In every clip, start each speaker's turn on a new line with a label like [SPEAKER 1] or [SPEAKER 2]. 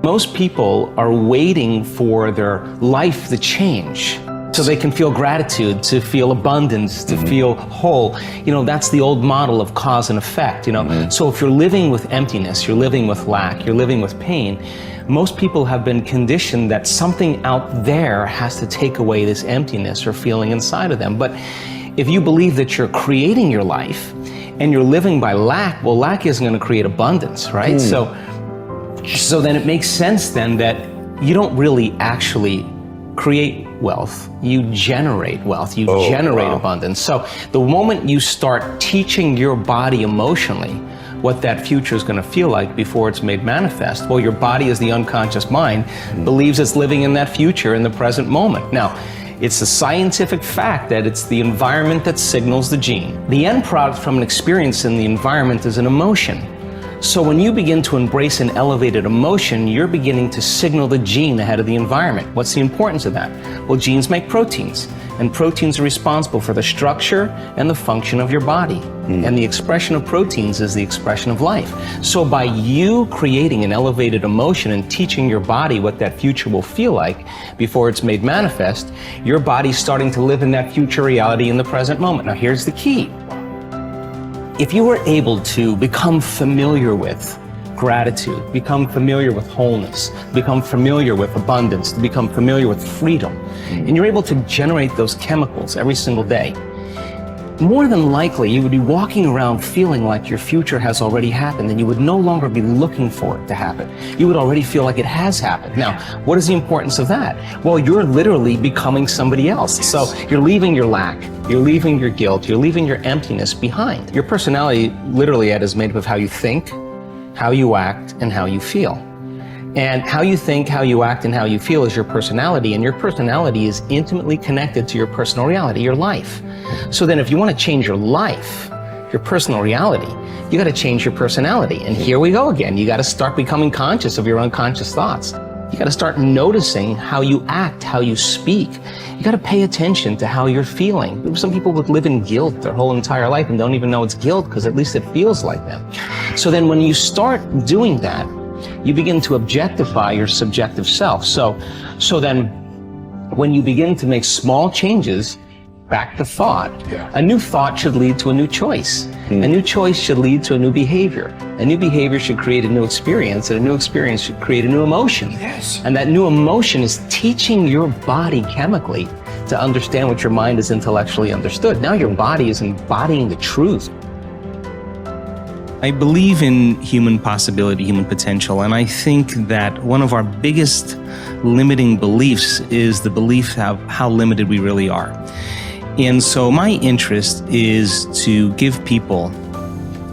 [SPEAKER 1] Most people are waiting for their life to change so they can feel gratitude, to feel abundance, to feel whole. You know, that's the old model of cause and effect, you know. So if you're living with emptiness, you're living with lack, you're living with pain, most people have been conditioned that something out there has to take away this emptiness or feeling inside of them. But if you believe that you're creating your life and you're living by lack, well, lack isn't going to create abundance, right? So then it makes sense then that you don't really actually create wealth, you generate wealth, you generate abundance. So the moment you start teaching your body emotionally what that future is going to feel like before it's made manifest, well, your body, as the unconscious mind, believes it's living in that future in the present moment. Now, it's a scientific fact that it's the environment that signals the gene. The end product from an experience in the environment is an emotion. So when you begin to embrace an elevated emotion, you're beginning to signal the gene ahead of the environment. What's the importance of that? Well, genes make proteins, and proteins are responsible for the structure and the function of your body. And the expression of proteins is the expression of life. So by you creating an elevated emotion and teaching your body what that future will feel like before it's made manifest, your body's starting to live in that future reality in the present moment. Now here's the key. If you were able to become familiar with gratitude, become familiar with wholeness, become familiar with abundance, become familiar with freedom, and you're able to generate those chemicals every single day, more than likely you would be walking around feeling like your future has already happened, and you would no longer be looking for it to happen. You would already feel like it has happened. Now, what is the importance of that? Well, you're literally becoming somebody else. So you're leaving your lack, you're leaving your guilt, you're leaving your emptiness behind. Your personality, literally, Ed, is made up of how you think, how you act, and how you feel. And how you think, how you act, and how you feel is your personality, and your personality is intimately connected to your personal reality, your life. So then if you want to change your life, your personal reality, you got to change your personality. And here we go again. You got to start becoming conscious of your unconscious thoughts. You got to start noticing how you act, how you speak. You got to pay attention to how you're feeling. Some people would live in guilt their whole entire life and don't even know it's guilt because at least it feels like them. So then when you start doing that, you begin to objectify your subjective self. So then when you begin to make small changes, back to thought, a new thought should lead to a new choice. A new choice should lead to a new behavior. A new behavior should create a new experience, and a new experience should create a new emotion. And that new emotion is teaching your body chemically to understand what your mind has intellectually understood. Now your body is embodying the truth. I believe in human possibility, human potential, and I think that one of our biggest limiting beliefs is the belief of how limited we really are. And so my interest is to give people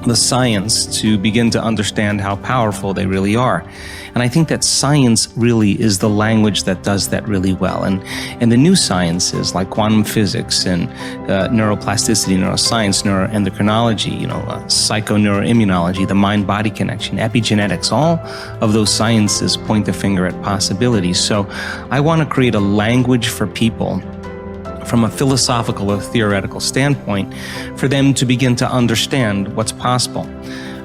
[SPEAKER 1] the science to begin to understand how powerful they really are. And I think that science really is the language that does that really well. And the new sciences like quantum physics and neuroplasticity, neuroscience, neuroendocrinology, psychoneuroimmunology, the mind-body connection, epigenetics, all of those sciences point the finger at possibilities. So I want to create a language for people from a philosophical or theoretical standpoint for them to begin to understand what's possible.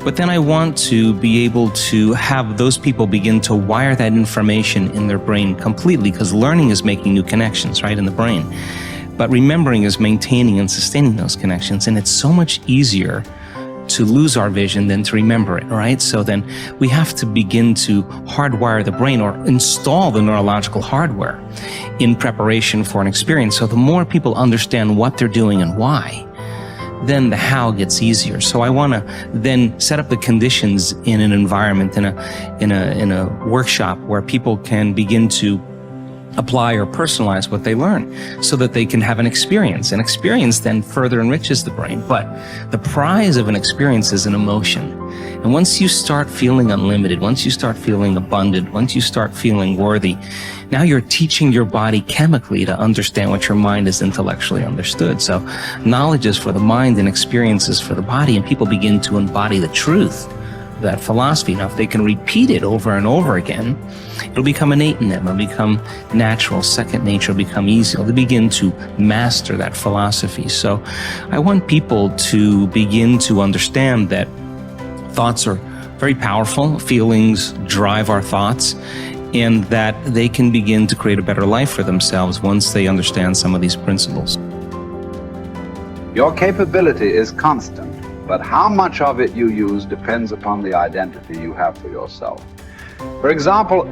[SPEAKER 1] But then I want to be able to have those people begin to wire that information in their brain completely, because learning is making new connections, right, in the brain. But remembering is maintaining and sustaining those connections. And it's so much easier to lose our vision than to remember it, right? So then we have to begin to hardwire the brain or install the neurological hardware in preparation for an experience. So the more people understand what they're doing and why, then the how gets easier. So I want to then set up the conditions in an environment, in a workshop where people can begin to apply or personalize what they learn so that they can have an experience. An experience then further enriches the brain. But the prize of an experience is an emotion. And once you start feeling unlimited, once you start feeling abundant, once you start feeling worthy, now you're teaching your body chemically to understand what your mind has intellectually understood. So knowledge is for the mind and experiences for the body, and people begin to embody the truth, that philosophy. Now, if they can repeat it over and over again, it'll become innate in them. It'll become natural. Second nature will become easy. They'll begin to master that philosophy. So I want people to begin to understand that thoughts are very powerful. Feelings drive our thoughts, and that they can begin to create a better life for themselves once they understand some of these principles.
[SPEAKER 2] Your capability is constant, but how much of it you use depends upon the identity you have for yourself. For example,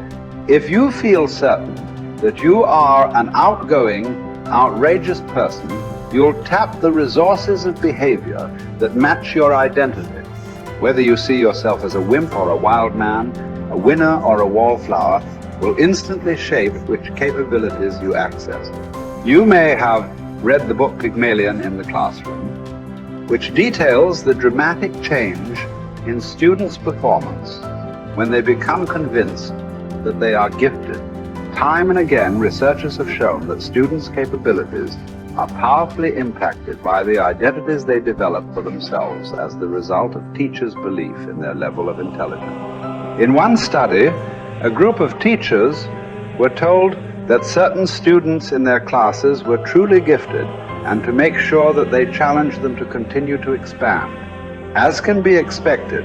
[SPEAKER 2] if you feel certain that you are an outgoing, outrageous person, you'll tap the resources of behavior that match your identity. Whether you see yourself as a wimp or a wild man, a winner or a wallflower, will instantly shape which capabilities you access. You may have read the book Pygmalion in the classroom, which details the dramatic change in students' performance when they become convinced that they are gifted. Time and again, researchers have shown that students' capabilities are powerfully impacted by the identities they develop for themselves as the result of teachers' belief in their level of intelligence. In one study, a group of teachers were told that certain students in their classes were truly gifted and to make sure that they challenged them to continue to expand. As can be expected,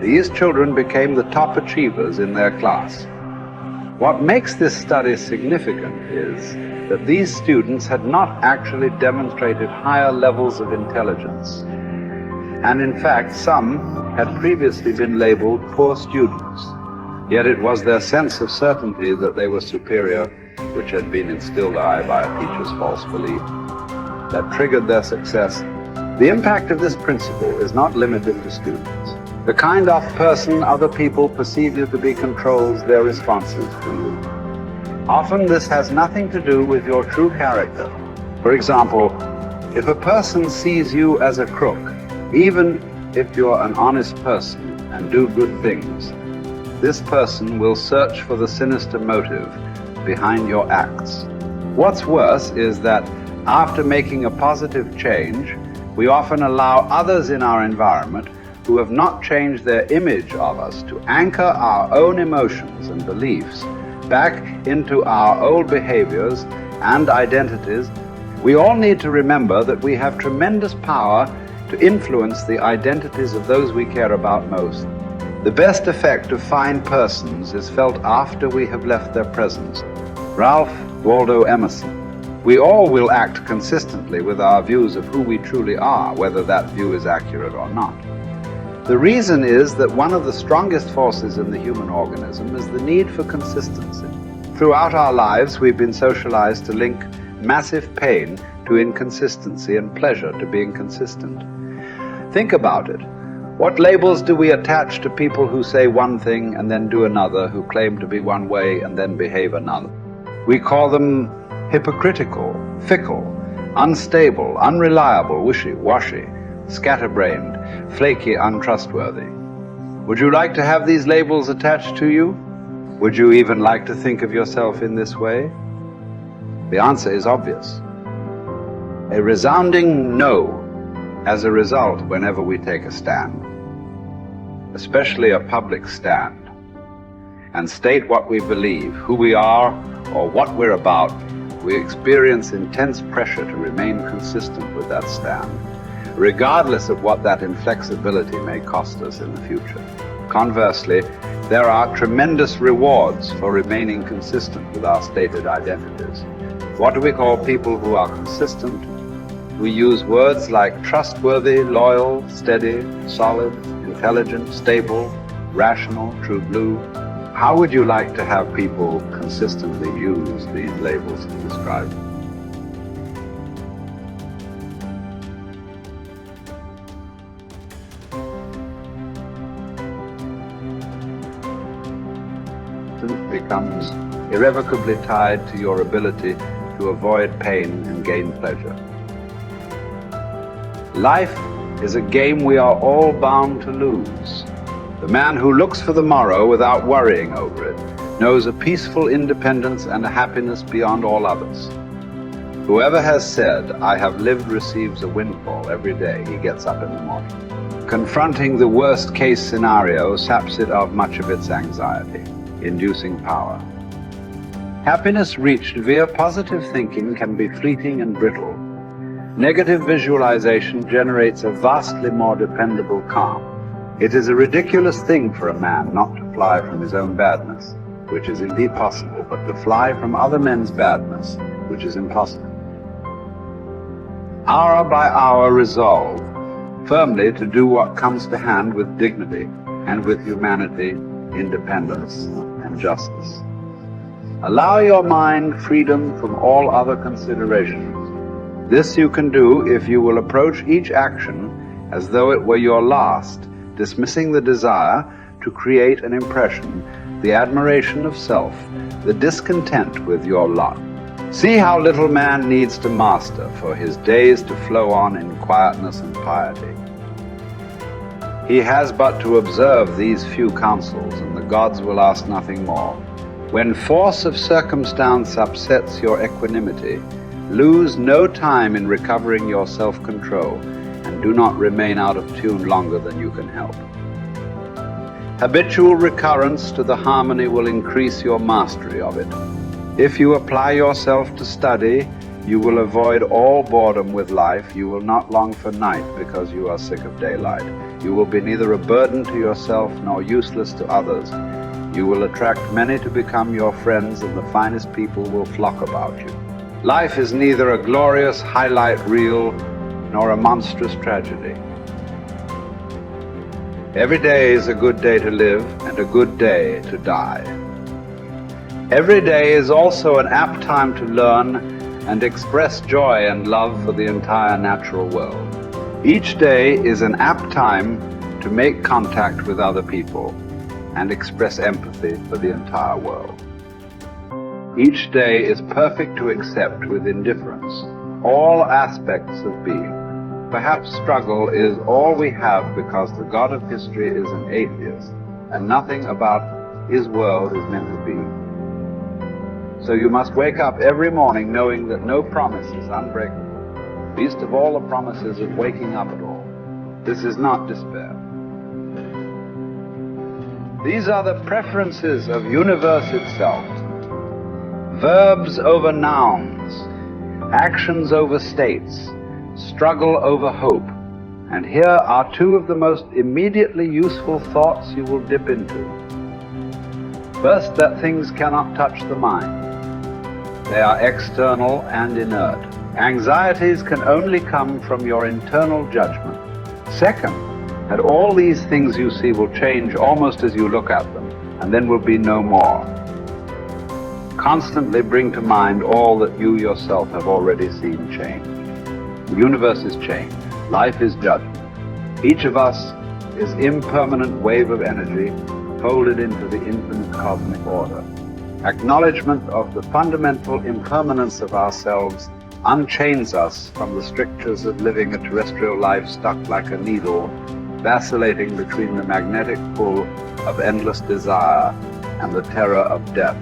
[SPEAKER 2] these children became the top achievers in their class. What makes this study significant is that these students had not actually demonstrated higher levels of intelligence. And in fact, some had previously been labeled poor students. Yet it was their sense of certainty that they were superior, which had been instilled by a teacher's false belief, that triggered their success. The impact of this principle is not limited to students. The kind of person other people perceive you to be controls their responses to you. Often this has nothing to do with your true character. For example, if a person sees you as a crook, even if you're an honest person and do good things, this person will search for the sinister motive behind your acts. What's worse is that after making a positive change, we often allow others in our environment who have not changed their image of us to anchor our own emotions and beliefs back into our old behaviors and identities. We all need to remember that we have tremendous power to influence the identities of those we care about most. The best effect of fine persons is felt after we have left their presence. Ralph Waldo Emerson. We all will act consistently with our views of who we truly are, whether that view is accurate or not. The reason is that one of the strongest forces in the human organism is the need for consistency. Throughout our lives, we've been socialized to link massive pain to inconsistency and pleasure to being consistent. Think about it. What labels do we attach to people who say one thing and then do another, who claim to be one way and then behave another? We call them hypocritical, fickle, unstable, unreliable, wishy-washy, scatterbrained, flaky, untrustworthy. Would you like to have these labels attached to you? Would you even like to think of yourself in this way? The answer is obvious. A resounding no as a result whenever we take a stand, especially a public stand, and state what we believe, who we are, or what we're about. We experience intense pressure to remain consistent with that stand, regardless of what that inflexibility may cost us in the future. Conversely, there are tremendous rewards for remaining consistent with our stated identities. What do we call people who are consistent? We use words like trustworthy, loyal, steady, solid, intelligent, stable, rational, true blue. How would you like to have people consistently use these labels to describe you? Becomes irrevocably tied to your ability to avoid pain and gain pleasure. Life is a game we are all bound to lose. The man who looks for the morrow without worrying over it knows a peaceful independence and a happiness beyond all others. Whoever has said, "I have lived," receives a windfall every day he gets up in the morning. Confronting the worst case scenario saps it of much of its anxiety, inducing power. Happiness reached via positive thinking can be fleeting and brittle. Negative visualization generates a vastly more dependable calm. It is a ridiculous thing for a man not to fly from his own badness, which is indeed possible, but to fly from other men's badness, which is impossible. Hour by hour resolve firmly to do what comes to hand with dignity and with humanity, independence, and justice. Allow your mind freedom from all other considerations. This you can do if you will approach each action as though it were your last, dismissing the desire to create an impression, the admiration of self, the discontent with your lot. See how little man needs to master for his days to flow on in quietness and piety. He has but to observe these few counsels, and the gods will ask nothing more. When force of circumstance upsets your equanimity, lose no time in recovering your self-control, and do not remain out of tune longer than you can help. Habitual recurrence to the harmony will increase your mastery of it. If you apply yourself to study, you will avoid all boredom with life. You will not long for night because you are sick of daylight. You will be neither a burden to yourself nor useless to others. You will attract many to become your friends, and the finest people will flock about you. Life is neither a glorious highlight reel nor a monstrous tragedy. Every day is a good day to live and a good day to die. Every day is also an apt time to learn and express joy and love for the entire natural world. Each day is an apt time to make contact with other people and express empathy for the entire world. Each day is perfect to accept with indifference all aspects of being. Perhaps struggle is all we have because the God of history is an atheist and nothing about his world is meant to be. So you must wake up every morning knowing that no promise is unbreakable, least of all the promises of waking up at all. This is not despair. These are the preferences of universe itself. Verbs over nouns, actions over states, struggle over hope. And here are two of the most immediately useful thoughts you will dip into. First, that things cannot touch the mind. They are external and inert. Anxieties can only come from your internal judgment. Second, that all these things you see will change almost as you look at them, and then will be no more. Constantly bring to mind all that you yourself have already seen change. The universe is change. Life is judgment. Each of us is impermanent wave of energy folded into the infinite cosmic order. Acknowledgement of the fundamental impermanence of ourselves unchains us from the strictures of living a terrestrial life stuck like a needle, vacillating between the magnetic pull of endless desire and the terror of death.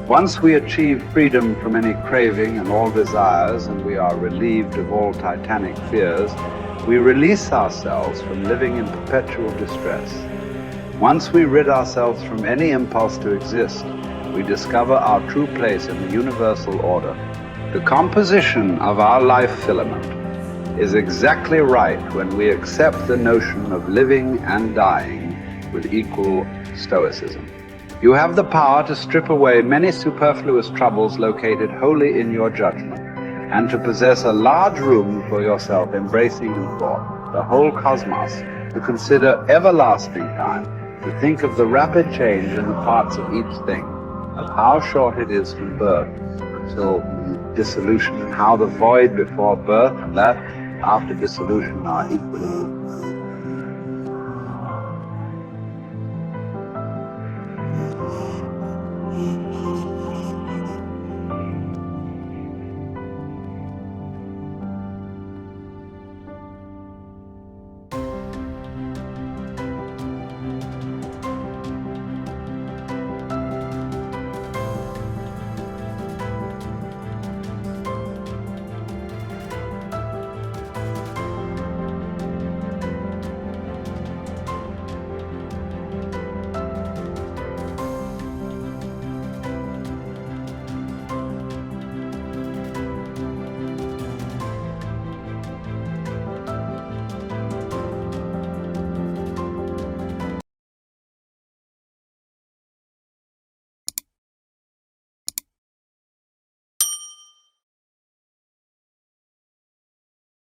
[SPEAKER 2] Once we achieve freedom from any craving and all desires, and we are relieved of all titanic fears, we release ourselves from living in perpetual distress. Once we rid ourselves from any impulse to exist, we discover our true place in the universal order. The composition of our life filament is exactly right when we accept the notion of living and dying with equal stoicism. You have the power to strip away many superfluous troubles located wholly in your judgment, and to possess a large room for yourself, embracing in thought the whole cosmos, to consider everlasting time, to think of the rapid change in the parts of each thing, of how short it is from birth until dissolution, and how the void before birth and that after dissolution are equally